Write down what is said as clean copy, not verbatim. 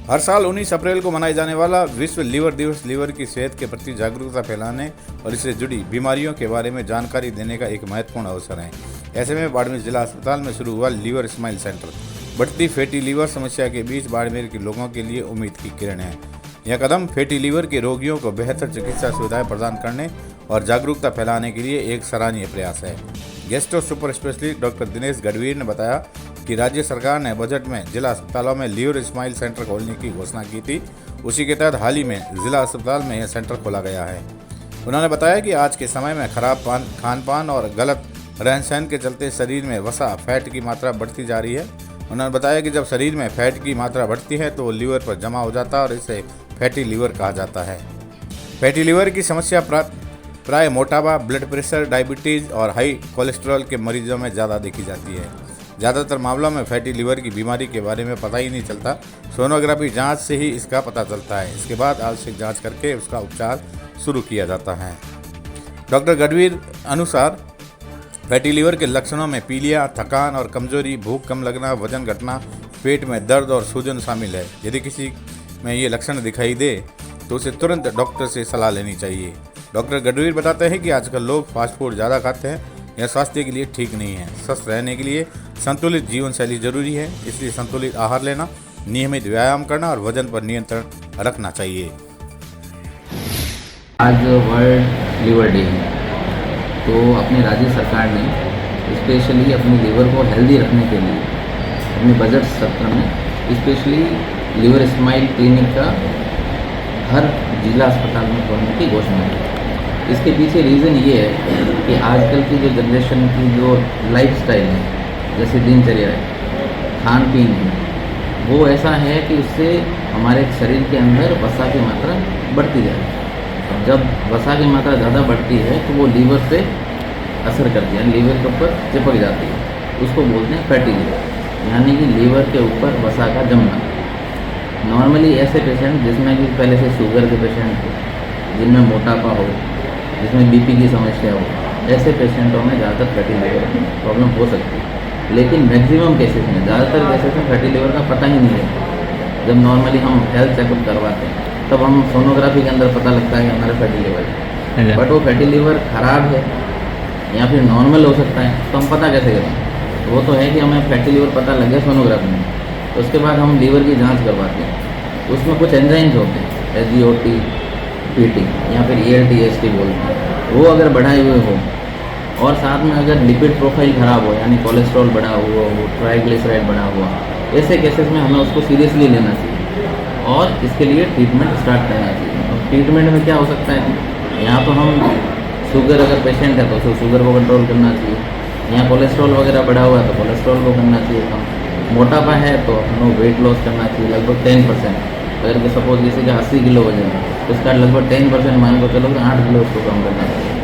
हर साल 19 अप्रैल को मनाए जाने वाला विश्व लीवर दिवस लीवर की सेहत के प्रति जागरूकता फैलाने और इससे जुड़ी बीमारियों के बारे में जानकारी देने का एक महत्वपूर्ण अवसर है। ऐसे में बाड़मेर जिला अस्पताल में शुरू हुआ लीवर स्माइल सेंटर बढ़ती फैटी लीवर समस्या के बीच बाड़मेर के लोगों के लिए उम्मीद की किरण है। यह कदम फैटी लीवर के रोगियों को बेहतर चिकित्सा सुविधाएं प्रदान करने और जागरूकता फैलाने के लिए एक सराहनीय प्रयास है। Gastro super specialist doctor Dinesh Gadhvir ने बताया कि राज्य सरकार ने बजट में जिला अस्पतालों में लीवर स्माइल सेंटर खोलने की घोषणा की थी। उसी के तहत हाल ही में जिला अस्पताल में यह सेंटर खोला गया है। उन्होंने बताया कि आज के समय में खराब खान पान और गलत रहन सहन के चलते शरीर में वसा फैट की मात्रा बढ़ती जा रही है। उन्होंने बताया कि जब शरीर में फैट की मात्रा बढ़ती है तो वो लीवर पर जमा हो जाता है और इसे फैटी लीवर कहा जाता है। फैटी लीवर की समस्या प्राय मोटापा, ब्लड प्रेशर, डायबिटीज़ और हाई कोलेस्ट्रॉल के मरीजों में ज़्यादा देखी जाती है। ज़्यादातर मामलों में फैटी लीवर की बीमारी के बारे में पता ही नहीं चलता। सोनोग्राफी जांच से ही इसका पता चलता है। इसके बाद आवश्यक जांच करके उसका उपचार शुरू किया जाता है। डॉक्टर गढ़वीर अनुसार फैटी लीवर के लक्षणों में पीलिया, थकान और कमजोरी, भूख कम लगना, वजन घटना, पेट में दर्द और सूजन शामिल है। यदि किसी में ये लक्षण दिखाई दे तो उसे तुरंत डॉक्टर से सलाह लेनी चाहिए। डॉक्टर गढ़वीर बताते हैं कि आजकल लोग फास्ट फूड ज़्यादा खाते हैं। यह स्वास्थ्य के लिए ठीक नहीं है। स्वस्थ रहने के लिए संतुलित जीवन शैली जरूरी है। इसलिए संतुलित आहार लेना, नियमित व्यायाम करना और वजन पर नियंत्रण रखना चाहिए। आज वर्ल्ड लीवर डे है, तो अपनी राज्य सरकार ने स्पेशली अपने लीवर को हेल्दी रखने के लिए अपने बजट सत्र में स्पेशली लीवर स्माइल क्लिनिक का हर जिला अस्पताल में खोलने की घोषणा की। इसके पीछे रीज़न ये है कि आजकल की जो जनरेशन की जो लाइफस्टाइल है, जैसे दिनचर्या है, खान पीन है, वो ऐसा है कि उससे हमारे शरीर के अंदर वसा की मात्रा बढ़ती जाए। अब जब वसा की मात्रा ज़्यादा बढ़ती है तो वो लीवर पे असर करती है, लीवर के ऊपर चिपक जाती है। उसको बोलते हैं फैटी लीवर, यानी कि लीवर के ऊपर वसा का जमना। नॉर्मली ऐसे पेशेंट जिसमें कि पहले से शुगर के पेशेंट हो, जिनमें मोटापा हो, जिसमें बीपी की समस्या हो, ऐसे पेशेंटों में ज़्यादातर फैटी लीवर प्रॉब्लम हो सकती है। लेकिन मैक्सिमम केसेस में, ज़्यादातर केसेस में फैटी लीवर का पता ही नहीं है। जब नॉर्मली हम हेल्थ चेकअप करवाते हैं तब हम सोनोग्राफी के अंदर पता लगता है कि हमारा फैटी लीवर है, बट वो फैटी लीवर ख़राब है या फिर नॉर्मल हो सकता है, तो हम पता कैसे करें? वो तो है कि हमें फैटी लीवर पता लग गया सोनोग्राफी में, तो उसके बाद हम लीवर की जाँच करवाते हैं। उसमें कुछ एंजाइम्स होते हैं, SGOT, PT या फिर ALT/AST बोलते हैं, वो अगर बढ़ाए हुए हो और साथ में अगर लिपिड प्रोफाइल ख़राब हो, यानी कोलेस्ट्रॉल बढ़ा हुआ हो, ट्राइग्लिसराइड बढ़ा हुआ, ऐसे केसेस में हमें उसको सीरियसली लेना चाहिए और इसके लिए ट्रीटमेंट स्टार्ट करना चाहिए। और ट्रीटमेंट में क्या हो सकता है, यहाँ तो हम शुगर अगर पेशेंट है तो शुगर को कंट्रोल करना चाहिए, यहाँ कोलेस्ट्रॉल वगैरह बढ़ा हुआ है तो कोलेस्ट्रॉल को करना चाहिए कम, मोटापा है तो हमें वेट लॉस करना चाहिए लगभग 10%। अगर कि सपोज जैसे कि 80 किलो वजन है तो उसका लगभग 10% मान को चलो कि 8 किलो उसको कम करना चाहिए।